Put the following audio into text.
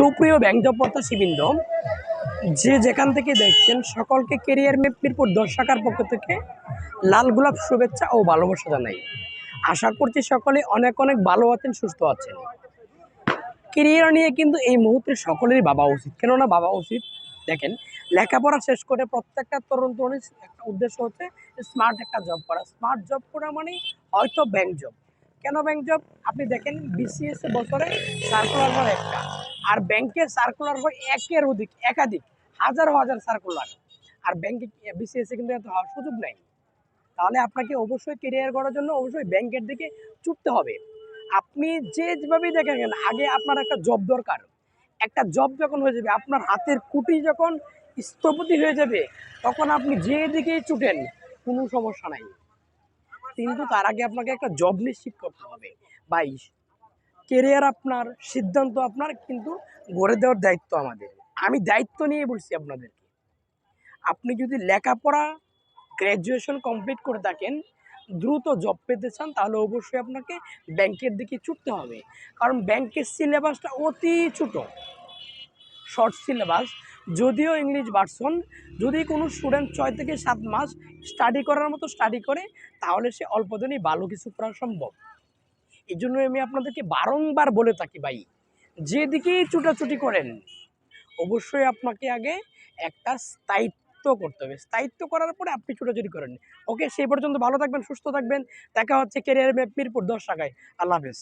সুপ্রিয় bank job প্রত্যাশীবৃন্দ, যে যেখান থেকে দেখছেন সকলকে কেরিয়ার ম্যাপ মিরপুর 10 শাখার পক্ষ থেকে লাল গোলাপ শুভেচ্ছা ও ভালোবাসা জানাই। আশা করছি সকলে অনেক অনেক ভালো আছেন, সুস্থ আছেন। কেরিয়ার নিয়ে কিন্তু এই মুহূর্তে সকলেরই ভাবা উচিত। কেননা ভাবা উচিত, দেখেন, লেখাপড়া শেষ করে প্রত্যেকটা তরুণ তরুণীর একটা উদ্দেশ্য হচ্ছে স্মার্ট একটা জব করা। স্মার্ট জব করা মানে হয়তো ব্যাংক জব। কেন ব্যাংক জব? আপনি দেখেন বিসিএস বছরে সার্কুলার হয় একটা, আর ব্যাংকের সার্কুলার হয় একের অধিক, একাধিক, হাজার হাজার সার্কুলার। আর ব্যাংকে বিসিএস কিন্তু এত হওয়ার সুযোগ নাই। তাহলে আপনাকে অবশ্যই কেরিয়ার করার জন্য অবশ্যই ব্যাংকের দিকে ছুটতে হবে। আপনি যেভাবেই দেখেন কেন, আগে আপনার একটা জব দরকার। একটা জব যখন হয়ে যাবে, আপনার হাতের কুটি যখন স্থপতি হয়ে যাবে, তখন আপনি যেদিকেই ছুটেন কোনো সমস্যা নাই। কিন্তু তার আগে আপনাকে একটা জব নিশ্চিত করতে হবে। ভাই, কেরিয়ার আপনার, সিদ্ধান্ত আপনার, কিন্তু গড়ে দেওয়ার দায়িত্ব আমাদের। আমি দায়িত্ব নিয়ে বলছি আপনাদেরকে। আপনি যদি লেখাপড়া গ্র্যাজুয়েশন কমপ্লিট করে থাকেন, দ্রুত জব পেতে চান, তাহলে অবশ্যই আপনাকে ব্যাংকের দিকে ছুটতে হবে। কারণ ব্যাংকের সিলেবাসটা অতি ছোট, শর্ট সিলেবাস। যদিও ইংলিশ ভার্সন, যদি কোনো স্টুডেন্ট 6 থেকে 7 মাস স্টাডি করার মতো স্টাডি করে, তাহলে সে অল্প দিনেই ভালো কিছু করা সম্ভব। এই জন্য আমি আপনাদেরকে বারংবার বলে থাকি, ভাই, যেদিকেই ছুটাছুটি করেন, অবশ্যই আপনাকে আগে একটা স্থায়িত্ব করতে হবে। স্থায়িত্ব করার পরে আপনি ছুটাছুটি করেন। ওকে, সেই পর্যন্ত ভালো থাকবেন, সুস্থ থাকবেন। দেখা হচ্ছে ক্যারিয়ার ম্যাপ মিরপুর 10 শাখায়। আল্লাহ হাফেজ।